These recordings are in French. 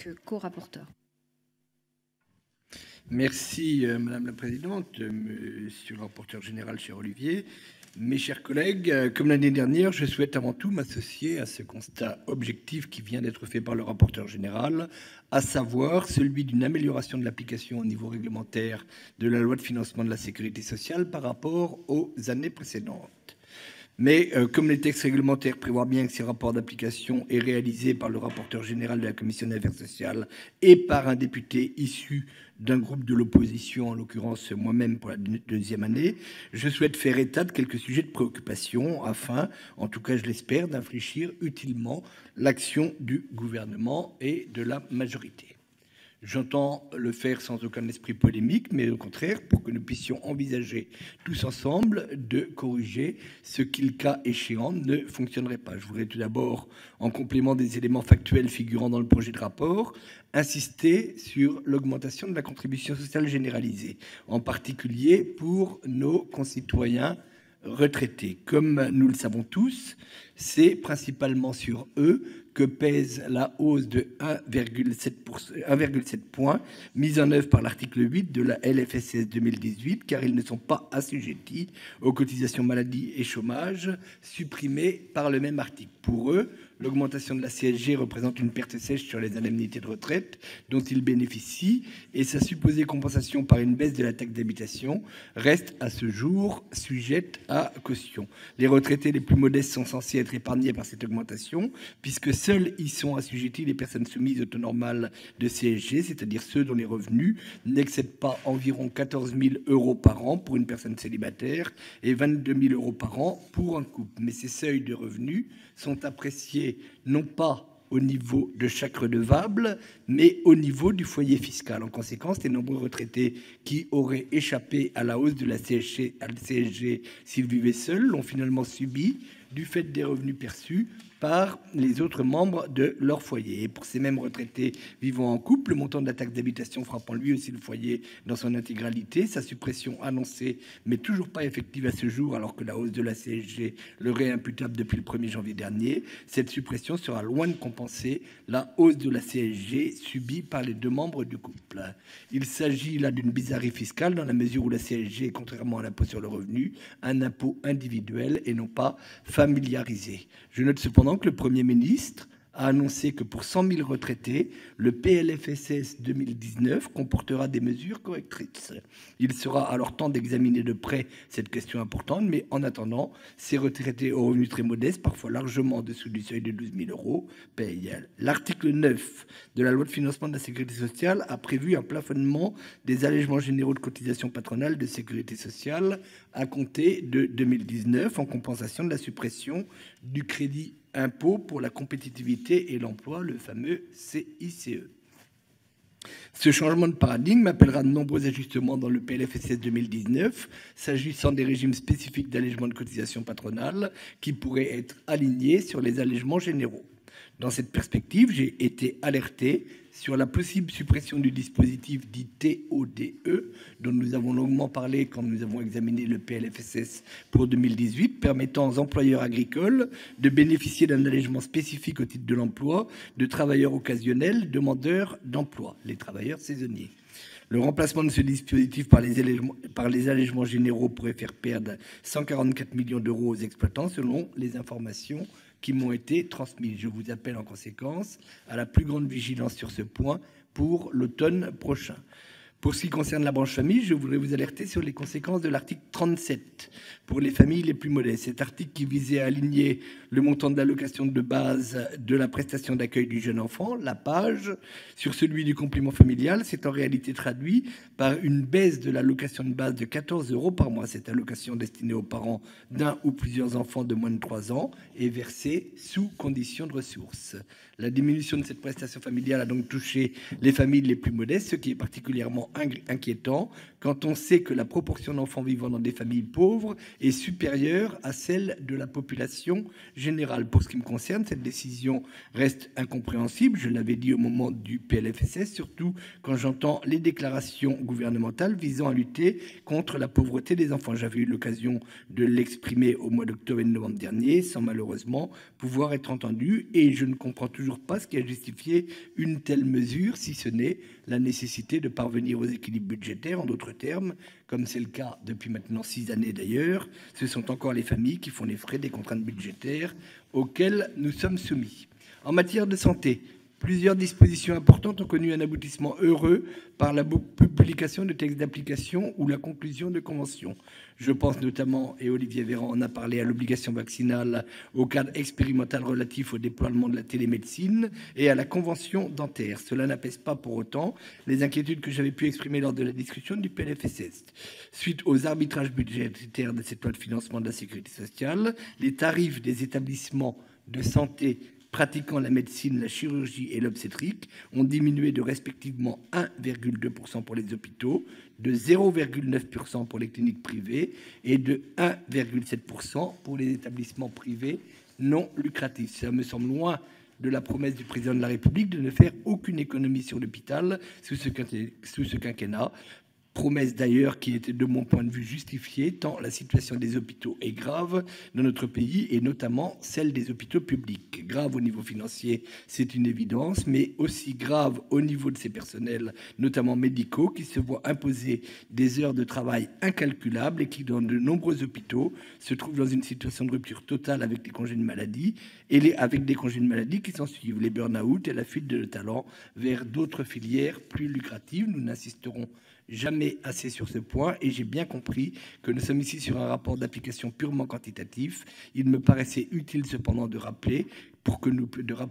que co-rapporteur. Merci Madame la Présidente, Monsieur le rapporteur général, cher Olivier. Mes chers collègues, comme l'année dernière, je souhaite avant tout m'associer à ce constat objectif qui vient d'être fait par le rapporteur général, à savoir celui d'une amélioration de l'application au niveau réglementaire de la loi de financement de la sécurité sociale par rapport aux années précédentes. Mais comme les textes réglementaires prévoient bien que ces rapports d'application est réalisé par le rapporteur général de la Commission des affaires sociales et par un député issu d'un groupe de l'opposition, en l'occurrence moi-même pour la deuxième année, je souhaite faire état de quelques sujets de préoccupation afin, en tout cas je l'espère, d'infléchir utilement l'action du gouvernement et de la majorité. J'entends le faire sans aucun esprit polémique, mais au contraire, pour que nous puissions envisager tous ensemble de corriger ce qui, le cas échéant, ne fonctionnerait pas. Je voudrais tout d'abord, en complément des éléments factuels figurant dans le projet de rapport, insister sur l'augmentation de la contribution sociale généralisée, en particulier pour nos concitoyens retraités. Comme nous le savons tous, c'est principalement sur eux que pèse la hausse de 1,7 points mise en œuvre par l'article 8 de la LFSS 2018, car ils ne sont pas assujettis aux cotisations maladie et chômage supprimées par le même article. Pour eux, l'augmentation de la CSG représente une perte sèche sur les indemnités de retraite dont ils bénéficient et sa supposée compensation par une baisse de la taxe d'habitation reste à ce jour sujette à caution. Les retraités les plus modestes sont censés être épargnés par cette augmentation puisque seuls y sont assujettis les personnes soumises au taux normal de CSG, c'est-à-dire ceux dont les revenus n'excèdent pas environ 14 000 € par an pour une personne célibataire et 22 000 € par an pour un couple. Mais ces seuils de revenus sont appréciés non pas au niveau de chaque redevable, mais au niveau du foyer fiscal. En conséquence, les nombreux retraités qui auraient échappé à la hausse de la CSG s'ils vivaient seuls l'ont finalement subi du fait des revenus perçus par les autres membres de leur foyer. Et pour ces mêmes retraités vivant en couple, le montant de la taxe d'habitation frappant lui aussi le foyer dans son intégralité, sa suppression annoncée mais toujours pas effective à ce jour alors que la hausse de la CSG leur est imputable depuis le 1er janvier dernier, cette suppression sera loin de compenser la hausse de la CSG subie par les deux membres du couple. Il s'agit là d'une bizarrerie fiscale dans la mesure où la CSG, contrairement à l'impôt sur le revenu, un impôt individuel et non pas familiarisé. Je note cependant que le Premier ministre a annoncé que pour 100 000 retraités, le PLFSS 2019 comportera des mesures correctrices. Il sera alors temps d'examiner de près cette question importante, mais en attendant, ces retraités aux revenus très modestes, parfois largement en dessous du seuil de 12 000 €, payent. L'article 9 de la loi de financement de la sécurité sociale a prévu un plafonnement des allègements généraux de cotisation patronale de sécurité sociale à compter de 2019 en compensation de la suppression du crédit impôt pour la compétitivité et l'emploi, le fameux CICE. Ce changement de paradigme appellera de nombreux ajustements dans le PLFSS 2019, s'agissant des régimes spécifiques d'allègement de cotisation patronale qui pourraient être alignés sur les allègements généraux. Dans cette perspective, j'ai été alerté sur la possible suppression du dispositif dit TODE, dont nous avons longuement parlé quand nous avons examiné le PLFSS pour 2018, permettant aux employeurs agricoles de bénéficier d'un allègement spécifique au titre de l'emploi de travailleurs occasionnels demandeurs d'emploi, les travailleurs saisonniers. Le remplacement de ce dispositif par les allègements généraux pourrait faire perdre 144 millions € aux exploitants, selon les informations qui m'ont été transmises. Je vous appelle en conséquence à la plus grande vigilance sur ce point pour l'automne prochain. Pour ce qui concerne la branche famille, je voudrais vous alerter sur les conséquences de l'article 37 pour les familles les plus modestes. Cet article qui visait à aligner le montant de l'allocation de base de la prestation d'accueil du jeune enfant, la PAJE, sur celui du complément familial, s'est en réalité traduit par une baisse de l'allocation de base de 14 € par mois. Cette allocation destinée aux parents d'un ou plusieurs enfants de moins de 3 ans est versée sous condition de ressources. La diminution de cette prestation familiale a donc touché les familles les plus modestes, ce qui est particulièrement inquiétant quand on sait que la proportion d'enfants vivant dans des familles pauvres est supérieure à celle de la population générale. Pour ce qui me concerne, cette décision reste incompréhensible. Je l'avais dit au moment du PLFSS, surtout quand j'entends les déclarations gouvernementales visant à lutter contre la pauvreté des enfants. J'avais eu l'occasion de l'exprimer au mois d'octobre et de novembre dernier, sans malheureusement pouvoir être entendu. Et je ne comprends toujours pas ce qui a justifié une telle mesure, si ce n'est la nécessité de parvenir aux équilibres budgétaires. En d'autres termes, comme c'est le cas depuis maintenant 6 années d'ailleurs, ce sont encore les familles qui font les frais des contraintes budgétaires auxquelles nous sommes soumis. En matière de santé, plusieurs dispositions importantes ont connu un aboutissement heureux par la publication de textes d'application ou la conclusion de conventions. Je pense notamment, et Olivier Véran en a parlé, à l'obligation vaccinale, au cadre expérimental relatif au déploiement de la télémédecine et à la convention dentaire. Cela n'apaise pas pour autant les inquiétudes que j'avais pu exprimer lors de la discussion du PLFSS. Suite aux arbitrages budgétaires de cette loi de financement de la sécurité sociale, les tarifs des établissements de santé pratiquant la médecine, la chirurgie et l'obstétrique ont diminué de respectivement 1,2% pour les hôpitaux, de 0,9% pour les cliniques privées et de 1,7% pour les établissements privés non lucratifs. Ça me semble loin de la promesse du président de la République de ne faire aucune économie sur l'hôpital sous ce quinquennat. Promesse d'ailleurs qui était de mon point de vue justifiée tant la situation des hôpitaux est grave dans notre pays et notamment celle des hôpitaux publics. Grave au niveau financier, c'est une évidence, mais aussi grave au niveau de ces personnels, notamment médicaux, qui se voient imposer des heures de travail incalculables et qui, dans de nombreux hôpitaux, se trouvent dans une situation de rupture totale avec les congés de maladie avec des congés de maladie qui s'en suivent, les burn-out et la fuite de talents vers d'autres filières plus lucratives. Nous n'insisterons jamais assez sur ce point et j'ai bien compris que nous sommes ici sur un rapport d'application purement quantitatif. Il me paraissait utile cependant de rappeler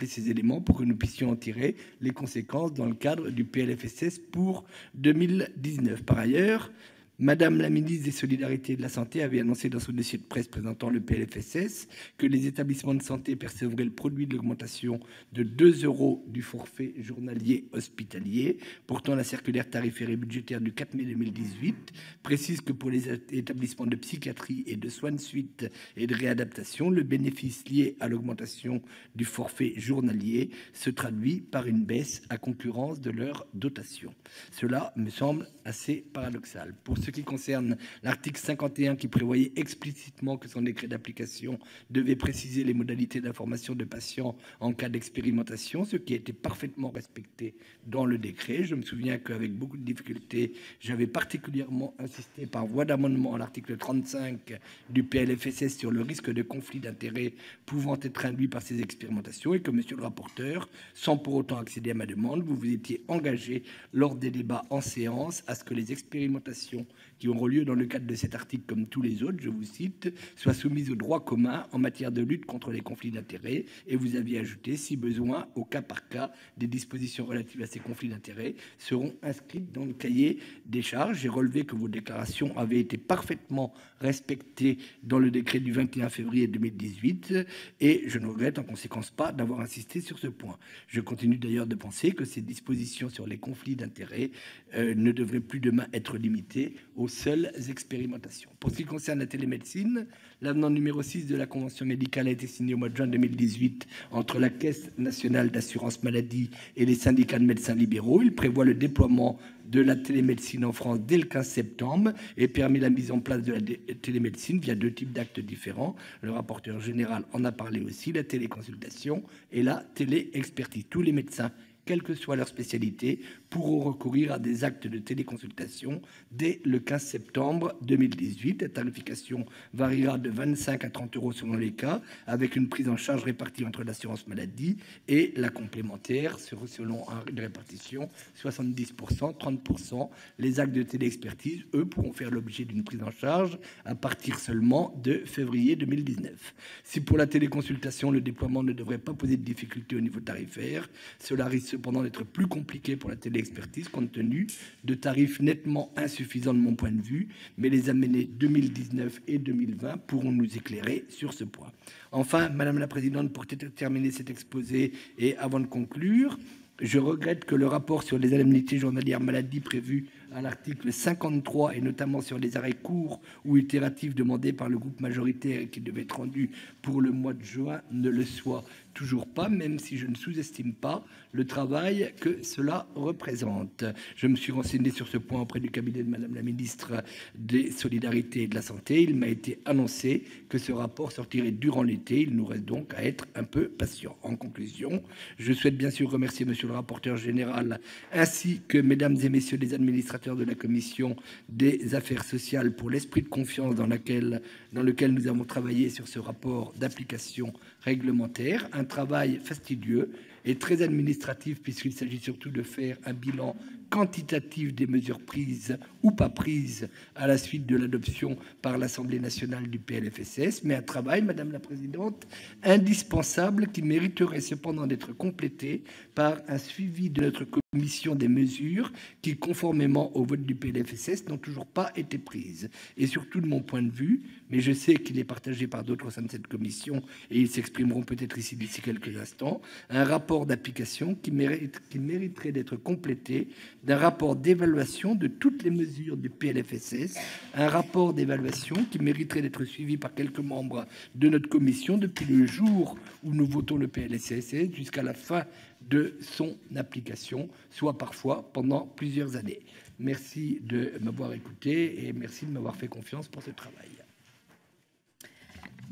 ces éléments pour que nous puissions en tirer les conséquences dans le cadre du PLFSS pour 2019. Par ailleurs, Madame la ministre des Solidarités et de la Santé avait annoncé dans son dossier de presse présentant le PLFSS que les établissements de santé percevraient le produit de l'augmentation de 2 € du forfait journalier hospitalier. Pourtant, la circulaire tarifaire et budgétaire du 4 mai 2018 précise que pour les établissements de psychiatrie et de soins de suite et de réadaptation, le bénéfice lié à l'augmentation du forfait journalier se traduit par une baisse à concurrence de leur dotation. Cela me semble assez paradoxal. Pour ce qui concerne l'article 51 qui prévoyait explicitement que son décret d'application devait préciser les modalités d'information de patients en cas d'expérimentation, ce qui a été parfaitement respecté dans le décret. Je me souviens qu'avec beaucoup de difficultés, j'avais particulièrement insisté par voie d'amendement à l'article 35 du PLFSS sur le risque de conflit d'intérêts pouvant être induit par ces expérimentations et que, monsieur le rapporteur, sans pour autant accéder à ma demande, vous vous étiez engagé lors des débats en séance à ce que les expérimentations qui auront lieu dans le cadre de cet article, comme tous les autres, je vous cite, soient soumises au droit commun en matière de lutte contre les conflits d'intérêts. Et vous aviez ajouté, si besoin, au cas par cas, des dispositions relatives à ces conflits d'intérêts seront inscrites dans le cahier des charges. J'ai relevé que vos déclarations avaient été parfaitement respectées dans le décret du 21 février 2018 et je ne regrette en conséquence pas d'avoir insisté sur ce point. Je continue d'ailleurs de penser que ces dispositions sur les conflits d'intérêts ne devraient plus demain être limitées aux seules expérimentations. Pour ce qui concerne la télémédecine, l'avenant numéro 6 de la convention médicale a été signé au mois de juin 2018 entre la Caisse nationale d'assurance maladie et les syndicats de médecins libéraux. Il prévoit le déploiement de la télémédecine en France dès le 15 septembre et permet la mise en place de la télémédecine via 2 types d'actes différents. Le rapporteur général en a parlé aussi, la téléconsultation et la téléexpertise. Tous les médecins, quelle que soit leur spécialité, pourront recourir à des actes de téléconsultation dès le 15 septembre 2018. La tarification variera de 25 à 30 € selon les cas, avec une prise en charge répartie entre l'assurance maladie et la complémentaire, selon une répartition 70%, 30%. Les actes de téléexpertise, eux, pourront faire l'objet d'une prise en charge à partir seulement de février 2019. Si pour la téléconsultation, le déploiement ne devrait pas poser de difficultés au niveau tarifaire, cela risque cependant d'être plus compliqué pour la téléexpertise compte tenu de tarifs nettement insuffisants de mon point de vue, mais les années 2019 et 2020 pourront nous éclairer sur ce point. Enfin, Madame la Présidente, pour terminer cet exposé et avant de conclure, je regrette que le rapport sur les indemnités journalières maladie prévu à l'article 53, et notamment sur les arrêts courts ou itératifs demandés par le groupe majoritaire et qui devaient être rendus pour le mois de juin, ne le soit toujours pas, même si je ne sous-estime pas le travail que cela représente. Je me suis renseigné sur ce point auprès du cabinet de Madame la ministre des Solidarités et de la Santé. Il m'a été annoncé que ce rapport sortirait durant l'été. Il nous reste donc à être un peu patient. En conclusion, je souhaite bien sûr remercier Monsieur le rapporteur général ainsi que Mesdames et Messieurs les administrateurs de la Commission des Affaires sociales pour l'esprit de confiance dans lequel nous avons travaillé sur ce rapport d'application réglementaire. Un travail fastidieux et très administratif puisqu'il s'agit surtout de faire un bilan quantitatif des mesures prises ou pas prises à la suite de l'adoption par l'Assemblée nationale du PLFSS, mais un travail, Madame la Présidente, indispensable qui mériterait cependant d'être complété par un suivi de notre commission des mesures qui, conformément au vote du PLFSS, n'ont toujours pas été prises. Et surtout, de mon point de vue, mais je sais qu'il est partagé par d'autres au sein de cette commission et ils s'exprimeront peut-être ici d'ici quelques instants, un rapport d'application qui mériterait d'être complété d'un rapport d'évaluation de toutes les mesures du PLFSS, un rapport d'évaluation qui mériterait d'être suivi par quelques membres de notre commission depuis le jour où nous votons le PLFSS jusqu'à la fin de son application, soit parfois pendant plusieurs années. Merci de m'avoir écouté et merci de m'avoir fait confiance pour ce travail.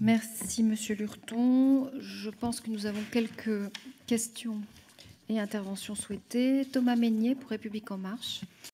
Merci, Monsieur Lurton. Je pense que nous avons quelques questions et interventions souhaitées. Thomas Mesnier pour République En Marche.